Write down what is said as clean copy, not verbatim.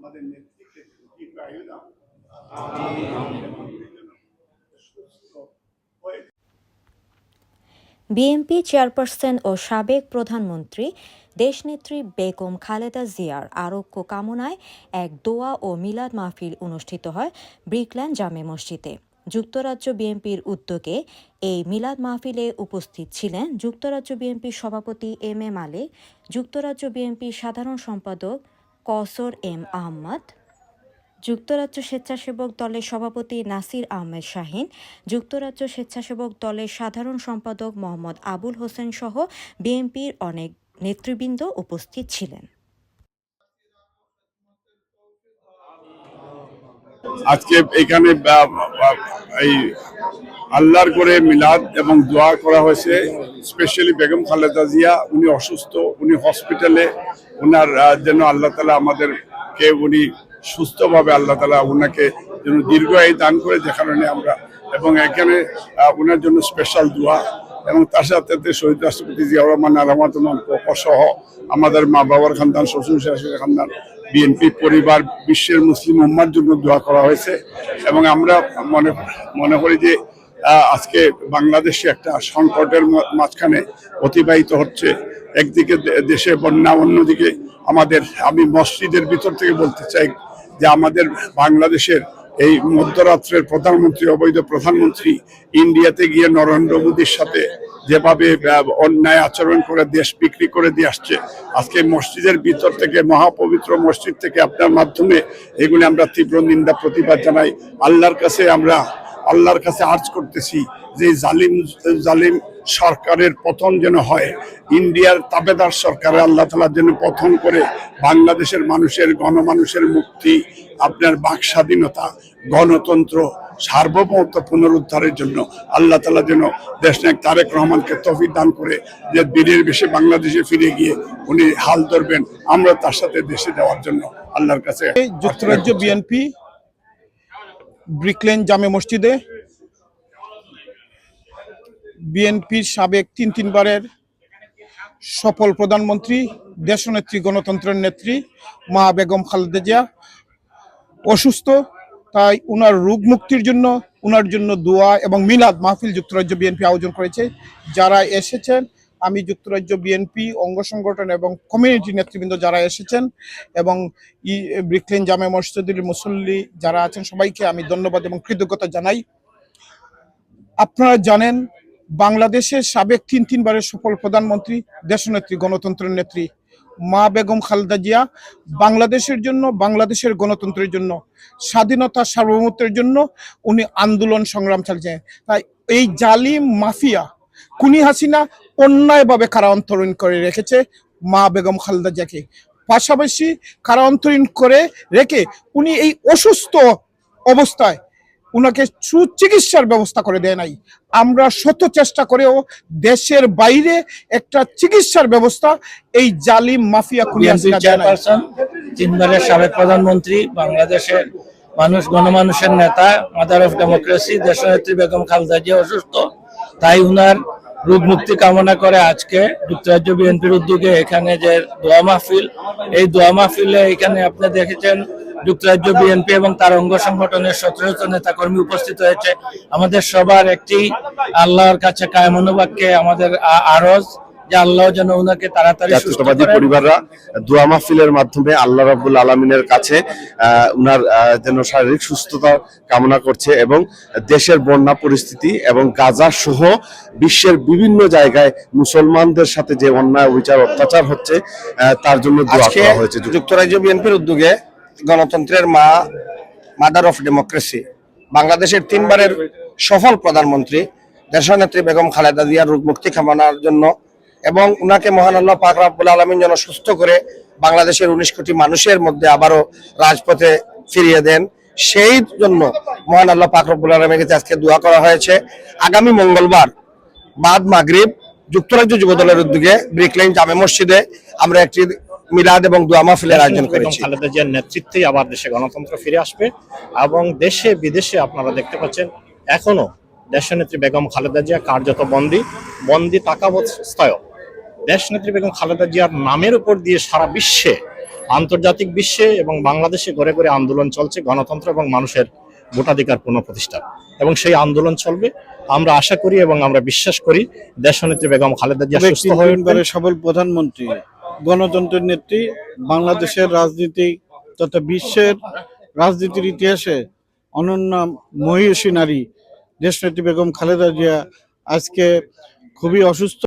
আমাদের নেতৃত্বে দীর্ঘায়ু দাও। বিএনপি চেয়ারপারসন ও সাবেক প্রধানমন্ত্রী দেশনেত্রী বেগম খালেদা জিয়ার আরোগ্য কামনায় এক দোয়া ও মিলাদ মাহফিল অনুষ্ঠিত হয় ব্রিকল্যান্ড জামে মসজিদে। যুক্তরাজ্য বিএনপির উদ্যোগে এই মিলাদ মাহফিলে উপস্থিত ছিলেন যুক্তরাজ্য বিএনপির সভাপতি এম এ মালিক, যুক্তরাজ্য বিএনপির সাধারণ সম্পাদক কসর এম আহমদ, যুক্তরাজ্য স্বেচ্ছাসেবক দলের সভাপতি নাসির আহমেদ শাহীন, যুক্তরাজ্য স্বেচ্ছাসেবক দলের সাধারণ সম্পাদক মোহাম্মদ আবুল হোসেন সহ বিএনপির অনেক নেতৃবৃন্দ উপস্থিত ছিলেন। আজকে এখানে এই আল্লাহর করে মিলাদ এবং দোয়া করা হয়েছে। স্পেশালি বেগম খালেদা জিয়া, উনি অসুস্থ, উনি হসপিটালে। ওনার যেন আল্লাহ তালা আমাদেরকে, উনি সুস্থভাবে আল্লাহ তালা ওনাকে যেন দীর্ঘায়ু দান করে, যে কারণে আমরা এবং এখানে ওনার জন্য স্পেশাল দোয়া, এবং তার সাথে শহীদ রাষ্ট্রপতি জিয়াউর রহমান সহ আমাদের মা বাবার খানদান, শ্বশুর শাশুড়ির খানদান, বিএনপি পরিবার, বিশ্বের মুসলিম উম্মার জন্য দোয়া করা হয়েছে। এবং আমরা মনে করি যে আজকে বাংলাদেশে একটা সংকটের মাঝখানে অতিবাহিত হচ্ছে। একদিকে দেশে বন্যা, অন্যদিকে আমি মসজিদের ভিতর থেকে বলতে চাই যে আমাদের বাংলাদেশের এই মধ্যরাত্রের প্রধানমন্ত্রী, অবৈধ প্রধানমন্ত্রী ইন্ডিয়াতে গিয়ে নরেন্দ্র মোদীর সাথে যেভাবে অন্যায় আচরণ করে দেশ বিক্রি করে দিয়ে আসছে, আজকে মসজিদের ভিতর থেকে, মহাপবিত্র মসজিদ থেকে আপনার মাধ্যমে এগুলি আমরা তীব্র নিন্দা প্রতিবাদ জানাই। আল্লাহর কাছে আর্জ করতেছি যে জালিম সরকারের পতন যেন হয়, ইন্ডিয়ার তাবেদার সরকারের আল্লাহ তাআলা যেন পতন করে বাংলাদেশের মানুষের, গণমানুষের মুক্তি, আপনার বাক স্বাধীনতা, গণতন্ত্র, সার্বভৌমত্ব পুনরুদ্ধারের জন্য আল্লাহ তাআলা যেন দেশনায়ক তারেক রহমানকে তৌফিক দান করে, যে দিনের বেশি বাংলাদেশে ফিরে গিয়ে উনি হাল ধরবেন, আমরা তার সাথে দেশে যাওয়ার জন্য আল্লাহর কাছে। যুক্তরাজ্য বিএনপি ব্রিকল্যান্ড জামে মসজিদে বিএনপির সাবেক তিনবারের সফল প্রধানমন্ত্রী, দেশনেত্রী, গণতন্ত্রের নেত্রী মা বেগম খালেদা জিয়া অসুস্থ, তাই উনার রোগ মুক্তির জন্য উনার জন্য দোয়া এবং মিলাদ মাহফিল যুক্তরাজ্য বিএনপি আয়োজন করেছে। যারা এসেছেন, আমি যুক্তরাজ্য বিএনপি অঙ্গ সংগঠন এবং কমিউনিটি নেতৃবৃন্দ যারা এসেছেন এবং ব্রিকল্যান্ড জামে মসজিদের মুসল্লি যারা আছেন, সবাইকে আমি ধন্যবাদ এবং কৃতজ্ঞতা জানাই। আপনারা জানেন, বাংলাদেশের সাবেক তিনবারের সফল প্রধানমন্ত্রী, দেশনেত্রী, গণতন্ত্রের নেত্রী মা বেগম খালেদা জিয়া বাংলাদেশের জন্য, বাংলাদেশের গণতন্ত্রের জন্য, স্বাধীনতা সার্বভৌমত্বের জন্য উনি আন্দোলন সংগ্রাম চালিয়েছেন। তাই এই জালিম মাফিয়া খুনি হাসিনা অন্যায়ভাবে কারান্তরীণ করে রেখেছে মা বেগম খালেদা জিয়াকে। পাশাপাশি কারান্তরীণ করে রেখে উনি এই অসুস্থ অবস্থায় উনাকে সুচিকিৎসার ব্যবস্থা করে দেয় নাই। আমরা শত চেষ্টা করেও দেশের বাইরে একটা চিকিৎসার ব্যবস্থা এই জালিম মাফিয়া খুনি হাসিনা দেয় নাই। তিনবারের সাবেক প্রধানমন্ত্রী, বাংলাদেশের মানুষ, গণমানুষের নেতা, মাদার অফ ডেমোক্রেসি দেশনেত্রী বেগম খালেদা জিয়া অসুস্থ, তাই উনার রোগ মুক্তি কামনা করে আজকে যুক্তরাজ্য বিএনপির উদ্যোগে এখানে যে দোয়া মাহফিল, এই দোয়া মাহফিলে এখানে আপনি দেখেছেন যুক্তরাজ্য বিএনপি এবং তার অঙ্গ সংগঠনের 17 নেতা কর্মী উপস্থিত হয়েছে। আমাদের সবার একটি আল্লাহর কাছে কায়েম অনুবাক্যে আমাদের আরজ যে আল্লাহ যেন উনাকে তাড়াতাড়ি সুস্থ করেন। পরিবাররা দোয়া মাহফিলের মাধ্যমে আল্লাহ রাব্বুল আলামিনের কাছে উনার যেন শারীরিক সুস্থতা কামনা করছে এবং দেশের বন্যা পরিস্থিতি এবং গাজা সহ বিশ্বের বিভিন্ন জায়গায় মুসলমানদের সাথে যে অন্যায়, অবিচার, অত্যাচার হচ্ছে তার জন্য দোয়া করা হয়েছে। যুক্তরাজ্য বিএনপির উদ্যোগে গণতন্ত্রের মা, মাদার অফ ডেমোক্রেসি, বাংলাদেশের তিনবারের সফল প্রধানমন্ত্রী দেশনেত্রী বেগম খালেদা জিয়ার রোগ মুক্তি কামনার জন্য এবং উনাকে মহান আল্লাহ পাক রব্বুল আলামিন যেন সুস্থ করে বাংলাদেশের 19 কোটি মানুষের মধ্যে আবারও রাজপথে ফিরিয়ে দেন, সেই জন্য মহান আল্লাহ পাক রব্বুল আলামিনের কাছে আজকে দোয়া করা হয়েছে। আগামী মঙ্গলবার বাদ মাগরিব যুক্তরাজ্য যুবদলের উদ্যোগে ব্রিকল্যান্ড জামে মসজিদে আমরা একটি মিলাদ এবং দোয়া মাহফিলের আয়োজন করেছি। খালেদা জিয়ার নেতৃত্বেই আবার দেশে গণতন্ত্র ফিরে আসবে এবং দেশে বিদেশে আপনারা দেখতে পাচ্ছেন এখনো দেশনেত্রী বেগম খালেদা জিয়া কার্যত বন্দী থাকাবস্থায় দেশনেত্রী বেগম খালেদা জিয়ার নামের উপর দিয়ে সারা বিশ্বে আন্তর্জাতিক বিশ্বে এবং বাংলাদেশে ঘরে ঘরে আন্দোলন চলছে গণতন্ত্র এবং মানুষের ভোটাধিকার পুনঃপ্রতিষ্ঠা, এবং সেই আন্দোলন চলবে। আমরা আশা করি এবং আমরা বিশ্বাস করি দেশনেত্রী বেগম খালেদা জিয়া সুস্থ হয়ে উঠবেন। সফল প্রধানমন্ত্রী, গণতন্ত্রের নেত্রী, বাংলাদেশের রাজনীতি তথা বিশ্বের রাজনীতির ইতিহাসে অনন্য মহিষী নারী দেশনেত্রী বেগম খালেদা জিয়া আজকে খুবই অসুস্থ।